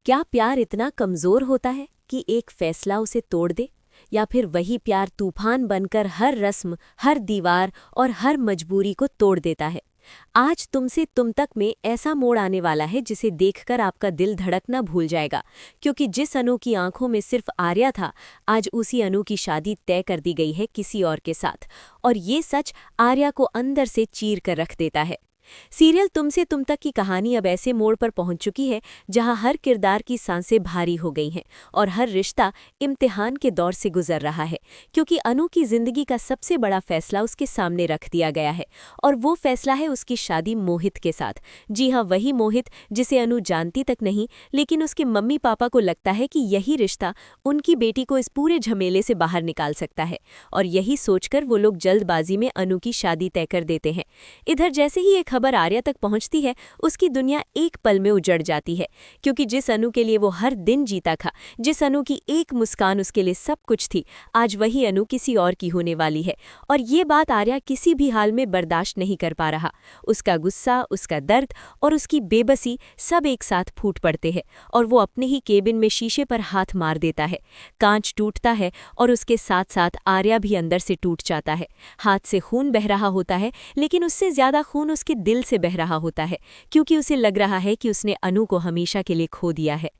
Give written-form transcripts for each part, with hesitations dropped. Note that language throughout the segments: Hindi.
क्या प्यार इतना कमज़ोर होता है कि एक फैसला उसे तोड़ दे, या फिर वही प्यार तूफान बनकर हर रस्म, हर दीवार और हर मजबूरी को तोड़ देता है। आज तुमसे तुम तक में ऐसा मोड़ आने वाला है जिसे देखकर आपका दिल धड़कना भूल जाएगा, क्योंकि जिस अनु की आंखों में सिर्फ आर्या था, आज उसी अनु की शादी तय कर दी गई है किसी और के साथ। और ये सच आर्या को अंदर से चीर कर रख देता है। सीरियल तुमसे तुम तक की कहानी अब ऐसे मोड़ पर पहुंच चुकी है जहां हर किरदार की सांसें भारी हो गई हैं और हर रिश्ता इम्तिहान के दौर से गुजर रहा है, क्योंकि अनु की जिंदगी का सबसे बड़ा फैसला उसके सामने रख दिया गया है। और वो फैसला है उसकी शादी मोहित के साथ। जी हाँ, वही मोहित जिसे अनु जानती तक नहीं, लेकिन उसके मम्मी पापा को लगता है कि यही रिश्ता उनकी बेटी को इस पूरे झमेले से बाहर निकाल सकता है। और यही सोचकर वो लोग जल्दबाजी में अनु की शादी तय कर देते हैं। इधर जैसे ही ये खबर आर्या तक पहुंचती है, उसकी दुनिया एक पल में उजड़ जाती है, क्योंकि जिस अनु के लिए वो हर दिन जीता था, जिस अनु की एक मुस्कान उसके लिए सब कुछ थी, आज वही अनु किसी और की होने वाली है। और ये बात आर्या किसी भी हाल में बर्दाश्त नहीं कर पा रहा। उसका गुस्सा, उसका दर्द और उसकी बेबसी सब एक साथ फूट पड़ते हैं, और वो अपने ही केबिन में शीशे पर हाथ मार देता है। कांच टूटता है और उसके साथ साथ आर्या भी अंदर से टूट जाता है। हाथ से खून बह रहा होता है, लेकिन उससे ज्यादा खून उसके दिल से बह रहा होता है, क्योंकि उसे लग रहा है कि उसने अनु को हमेशा के लिए खो दिया है।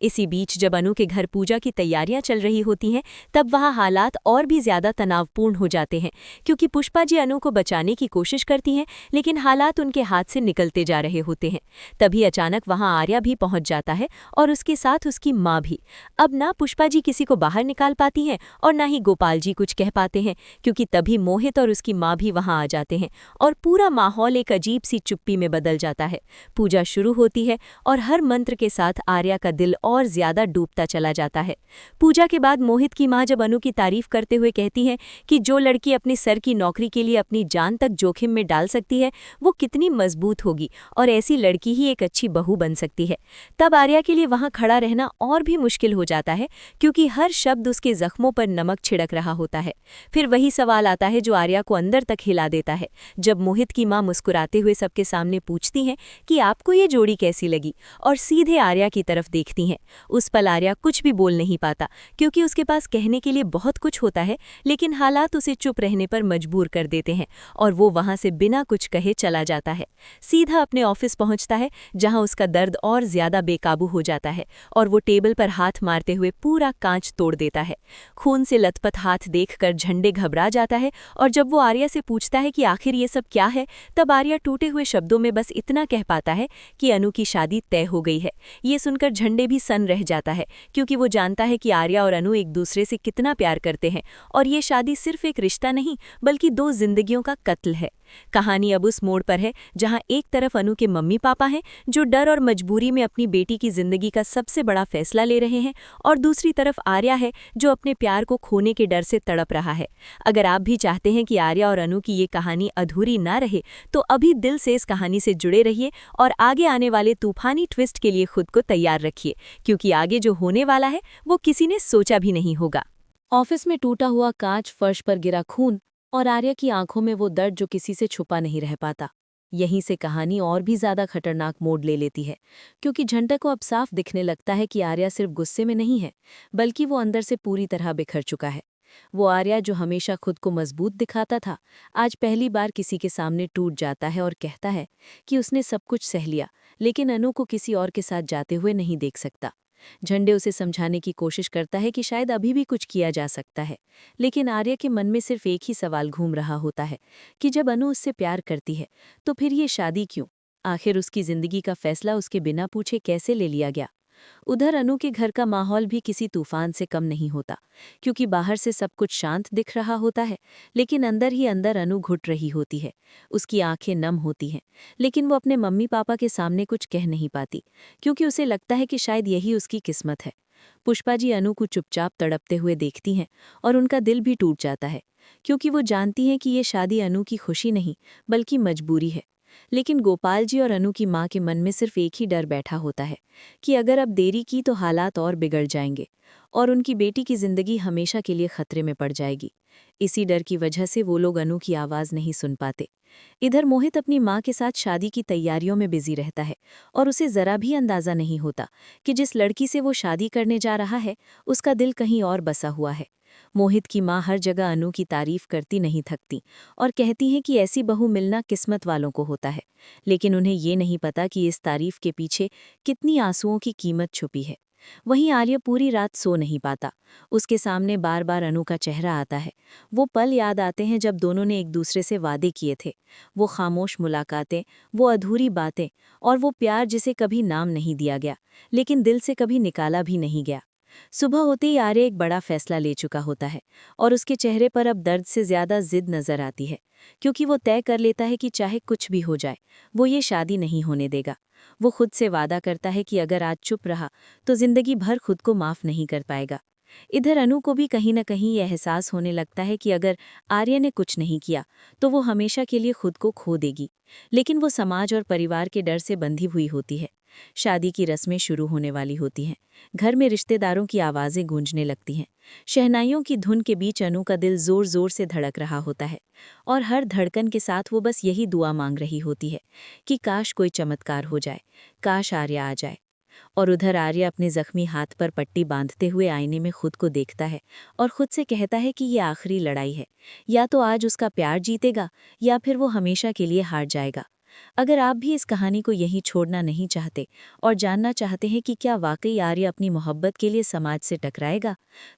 इसी बीच जब अनु के घर पूजा की तैयारियां चल रही होती हैं, तब वहां हालात और भी ज्यादा तनावपूर्ण हो जाते हैं, क्योंकि पुष्पा जी अनु को बचाने की कोशिश करती हैं, लेकिन हालात उनके हाथ से निकलते जा रहे होते हैं। तभी अचानक वहां आर्या भी पहुंच जाता है और उसके साथ उसकी माँ भी। अब ना पुष्पा जी किसी को बाहर निकाल पाती हैं और ना ही गोपाल जी कुछ कह पाते हैं, क्योंकि तभी मोहित और उसकी माँ भी वहां आ जाते हैं और पूरा माहौल एक अजीब सी चुप्पी में बदल जाता है। पूजा शुरू होती है और हर मंत्र के साथ आर्या का दिल और ज्यादा डूबता चला जाता है। पूजा के बाद मोहित की मां जब अनु की तारीफ करते हुए कहती हैं कि जो लड़की अपने सर की नौकरी के लिए अपनी जान तक जोखिम में डाल सकती है, वो कितनी मजबूत होगी और ऐसी लड़की ही एक अच्छी बहू बन सकती है, तब आर्या के लिए वहां खड़ा रहना और भी मुश्किल हो जाता है, क्योंकि हर शब्द उसके जख्मों पर नमक छिड़क रहा होता है। फिर वही सवाल आता है जो आर्या को अंदर तक हिला देता है, जब मोहित की मां मुस्कुराते हुए सबके सामने पूछती हैं कि आपको ये जोड़ी कैसी लगी, और सीधे आर्या की तरफ देखती हैं। उस पल आर्या कुछ भी बोल नहीं पाता, क्योंकि उसके पास कहने के लिए बहुत कुछ होता है, लेकिन हालात उसे चुप रहने पर मजबूर कर देते हैं और वो वहां से बिना कुछ कहे चला जाता है। सीधा अपने ऑफिस पहुंचता है, जहां उसका दर्द और ज्यादा बेकाबू हो जाता है और वो टेबल पर हाथ मारते हुए पूरा कांच तोड़ देता है। खून से लथपथ हाथ देखकर झंडे घबरा जाता है, और जब वो आर्या से पूछता है कि आखिर ये सब क्या है, तब आर्या टूटे हुए शब्दों में बस इतना कह पाता है कि अनु की शादी तय हो गई है। ये सुनकर झंडे भी सन रह जाता है, क्योंकि वो जानता है कि आर्या और अनु एक दूसरे से कितना प्यार करते हैं, और ये शादी सिर्फ एक रिश्ता नहीं बल्कि दो जिंदगियों का कत्ल है। कहानी अब उस मोड़ पर है जहां एक तरफ अनु के मम्मी पापा हैं, जो डर और मजबूरी में अपनी बेटी की जिंदगी का सबसे बड़ा फैसला ले रहे हैं, और दूसरी तरफ आर्या है जो अपने प्यार को खोने के डर से तड़प रहा है। अगर आप भी चाहते हैं कि आर्या और अनु की ये कहानी अधूरी ना रहे, तो अभी दिल से इस कहानी से जुड़े रहिए और आगे आने वाले तूफानी ट्विस्ट के लिए खुद को तैयार रखिए, क्योंकि आगे जो होने वाला है वो किसी ने सोचा भी नहीं होगा। ऑफिस में टूटा हुआ कांच, फर्श पर गिरा खून और आर्या की आंखों में वो दर्द जो किसी से छुपा नहीं रह पाता। यहीं से कहानी और भी ज्यादा खतरनाक मोड़ ले लेती है, क्योंकि झंडा को अब साफ दिखने लगता है कि आर्या सिर्फ गुस्से में नहीं है, बल्कि वो अंदर से पूरी तरह बिखर चुका है। वो आर्या जो हमेशा खुद को मजबूत दिखाता था, आज पहली बार किसी के सामने टूट जाता है और कहता है कि उसने सब कुछ सह लिया, लेकिन अनु को किसी और के साथ जाते हुए नहीं देख सकता। झंडे उसे समझाने की कोशिश करता है कि शायद अभी भी कुछ किया जा सकता है, लेकिन आर्या के मन में सिर्फ एक ही सवाल घूम रहा होता है कि जब अनु उससे प्यार करती है, तो फिर ये शादी क्यों? आखिर उसकी जिंदगी का फैसला उसके बिना पूछे कैसे ले लिया गया? उधर अनु के घर का माहौल भी किसी तूफान से कम नहीं होता, क्योंकि बाहर से सब कुछ शांत दिख रहा होता है, लेकिन अंदर ही अंदर अनु घुट रही होती है। उसकी आंखें नम होती हैं, लेकिन वो अपने मम्मी पापा के सामने कुछ कह नहीं पाती, क्योंकि उसे लगता है कि शायद यही उसकी किस्मत है। पुष्पा जी अनु को चुपचाप तड़पते हुए देखती हैं और उनका दिल भी टूट जाता है, क्योंकि वो जानती हैं कि ये शादी अनु की खुशी नहीं बल्कि मजबूरी है। लेकिन गोपाल जी और अनु की माँ के मन में सिर्फ एक ही डर बैठा होता है कि अगर अब देरी की तो हालात और बिगड़ जाएंगे और उनकी बेटी की जिंदगी हमेशा के लिए खतरे में पड़ जाएगी। इसी डर की वजह से वो लोग अनु की आवाज़ नहीं सुन पाते। इधर मोहित अपनी माँ के साथ शादी की तैयारियों में बिजी रहता है और उसे जरा भी अंदाजा नहीं होता कि जिस लड़की से वो शादी करने जा रहा है उसका दिल कहीं और बसा हुआ है। मोहित की माँ हर जगह अनु की तारीफ करती नहीं थकती और कहती हैं कि ऐसी बहू मिलना किस्मत वालों को होता है, लेकिन उन्हें ये नहीं पता कि इस तारीफ के पीछे कितनी आंसुओं की कीमत छुपी है। वहीं आर्य पूरी रात सो नहीं पाता। उसके सामने बार बार अनु का चेहरा आता है। वो पल याद आते हैं जब दोनों ने एक दूसरे से वादे किए थे। वो खामोश मुलाकातें, वो अधूरी बातें और वो प्यार जिसे कभी नाम नहीं दिया गया, लेकिन दिल से कभी निकाला भी नहीं गया। सुबह होते ही आर्य एक बड़ा फैसला ले चुका होता है और उसके चेहरे पर अब दर्द से ज्यादा जिद नजर आती है, क्योंकि वो तय कर लेता है कि चाहे कुछ भी हो जाए वो ये शादी नहीं होने देगा। वो खुद से वादा करता है कि अगर आज चुप रहा तो जिंदगी भर खुद को माफ नहीं कर पाएगा। इधर अनु को भी कहीं न कहीं यह एहसास होने लगता है कि अगर आर्य ने कुछ नहीं किया तो वो हमेशा के लिए खुद को खो देगी, लेकिन वो समाज और परिवार के डर से बंधी हुई होती है। शादी की रस्में शुरू होने वाली होती हैं। घर में रिश्तेदारों की आवाज़ें गूंजने लगती हैं। शहनाइयों की धुन के बीच अनु का दिल जोर जोर से धड़क रहा होता है और हर धड़कन के साथ वो बस यही दुआ मांग रही होती है कि काश कोई चमत्कार हो जाए, काश आर्य आ जाए। और उधर आर्य अपने जख्मी हाथ पर पट्टी बांधते हुए आईने में खुद को देखता है और खुद से कहता है कि ये आखिरी लड़ाई है। या तो आज उसका प्यार जीतेगा या फिर वो हमेशा के लिए हार जाएगा। अगर आप भी इस कहानी को यहीं छोड़ना नहीं चाहते और जानना चाहते हैं कि क्या वाकई आर्य अपनी मोहब्बत के लिए समाज से टकराएगा,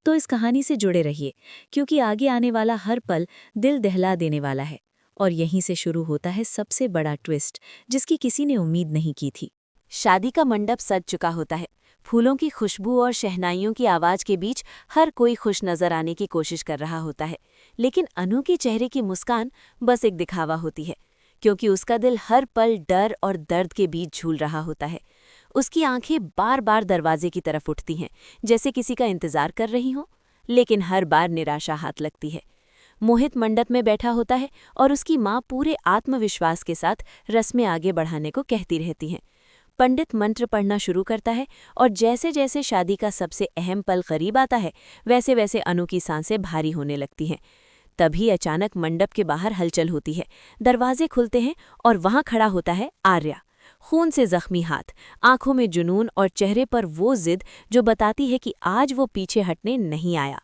तो इस कहानी से जुड़े रहिए, क्योंकि आगे आने वाला हर पल दिल दहला देने वाला है। और यहीं से शुरू होता है सबसे बड़ा ट्विस्ट, जिसकी किसी ने उम्मीद नहीं की थी। शादी का मंडप सज चुका होता है। फूलों की खुशबू और शहनाइयों की आवाज के बीच हर कोई खुश नजर आने की कोशिश कर रहा होता है, लेकिन अनु के चेहरे की मुस्कान बस एक दिखावा होती है, क्योंकि उसका दिल हर पल डर और दर्द के बीच झूल रहा होता है। उसकी आंखें बार बार दरवाजे की तरफ उठती हैं, जैसे किसी का इंतजार कर रही हों, लेकिन हर बार निराशा हाथ लगती है। मोहित मंडप में बैठा होता है और उसकी माँ पूरे आत्मविश्वास के साथ रस्में आगे बढ़ाने को कहती रहती हैं। पंडित मंत्र पढ़ना शुरू करता है और जैसे जैसे शादी का सबसे अहम पल करीब आता है, वैसे वैसे अनु की सांसें भारी होने लगती हैं। तभी अचानक मंडप के बाहर हलचल होती है। दरवाजे खुलते हैं और वहां खड़ा होता है आर्य, खून से जख्मी हाथ, आंखों में जुनून और चेहरे पर वो जिद जो बताती है कि आज वो पीछे हटने नहीं आया।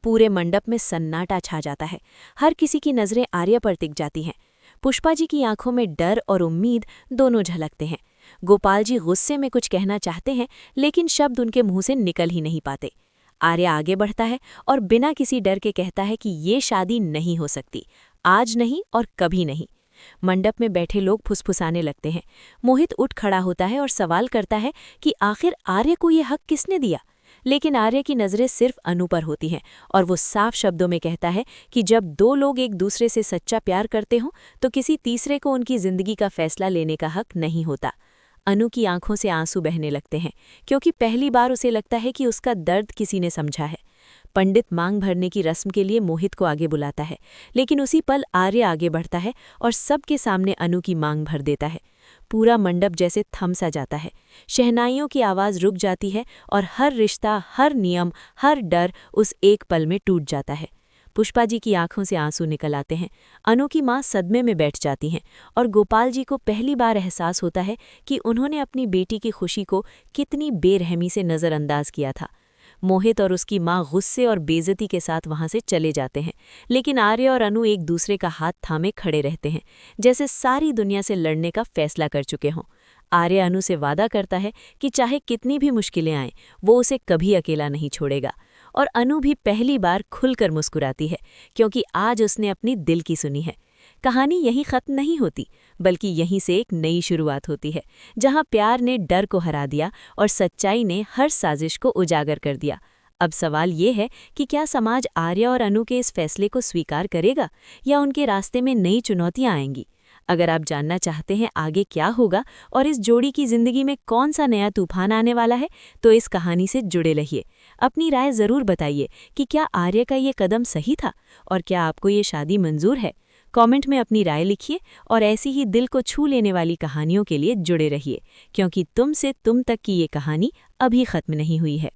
पूरे मंडप में सन्नाटा छा जाता है। हर किसी की नजरें आर्य पर टिक जाती हैं। पुष्पा जी की आंखों में डर और उम्मीद दोनों झलकते हैं। गोपाल जी गुस्से में कुछ कहना चाहते हैं, लेकिन शब्द उनके मुंह से निकल ही नहीं पाते। आर्य आगे बढ़ता है और बिना किसी डर के कहता है कि ये शादी नहीं हो सकती, आज नहीं और कभी नहीं। मंडप में बैठे लोग फुसफुसाने लगते हैं। मोहित उठ खड़ा होता है और सवाल करता है कि आखिर आर्य को ये हक किसने दिया, लेकिन आर्य की नज़रें सिर्फ अनु पर होती हैं और वो साफ शब्दों में कहता है कि जब दो लोग एक दूसरे से सच्चा प्यार करते हों तो किसी तीसरे को उनकी जिंदगी का फैसला लेने का हक नहीं होता। अनु की आंखों से आंसू बहने लगते हैं, क्योंकि पहली बार उसे लगता है कि उसका दर्द किसी ने समझा है। पंडित मांग भरने की रस्म के लिए मोहित को आगे बुलाता है, लेकिन उसी पल आर्य आगे बढ़ता है और सबके सामने अनु की मांग भर देता है। पूरा मंडप जैसे थम सा जाता है। शहनाइयों की आवाज़ रुक जाती है और हर रिश्ता, हर नियम, हर डर उस एक पल में टूट जाता है। पुष्पा जी की आंखों से आंसू निकल आते हैं। अनु की मां सदमे में बैठ जाती हैं और गोपाल जी को पहली बार एहसास होता है कि उन्होंने अपनी बेटी की खुशी को कितनी बेरहमी से नज़रअंदाज किया था। मोहित और उसकी मां गुस्से और बेइज्जती के साथ वहां से चले जाते हैं, लेकिन आर्य और अनु एक दूसरे का हाथ थामे खड़े रहते हैं, जैसे सारी दुनिया से लड़ने का फैसला कर चुके हों। आर्य अनु से वादा करता है कि चाहे कितनी भी मुश्किलें आएं, वो उसे कभी अकेला नहीं छोड़ेगा। और अनु भी पहली बार खुलकर मुस्कुराती है, क्योंकि आज उसने अपनी दिल की सुनी है। कहानी यहीं खत्म नहीं होती, बल्कि यहीं से एक नई शुरुआत होती है, जहां प्यार ने डर को हरा दिया और सच्चाई ने हर साजिश को उजागर कर दिया। अब सवाल ये है कि क्या समाज आर्य और अनु के इस फैसले को स्वीकार करेगा या उनके रास्ते में नई चुनौतियां आएंगी। अगर आप जानना चाहते हैं आगे क्या होगा और इस जोड़ी की जिंदगी में कौन सा नया तूफान आने वाला है, तो इस कहानी से जुड़े रहिए। अपनी राय ज़रूर बताइए कि क्या आर्य का ये कदम सही था और क्या आपको ये शादी मंजूर है। कमेंट में अपनी राय लिखिए और ऐसी ही दिल को छू लेने वाली कहानियों के लिए जुड़े रहिए, क्योंकि तुम से तुम तक की ये कहानी अभी खत्म नहीं हुई है।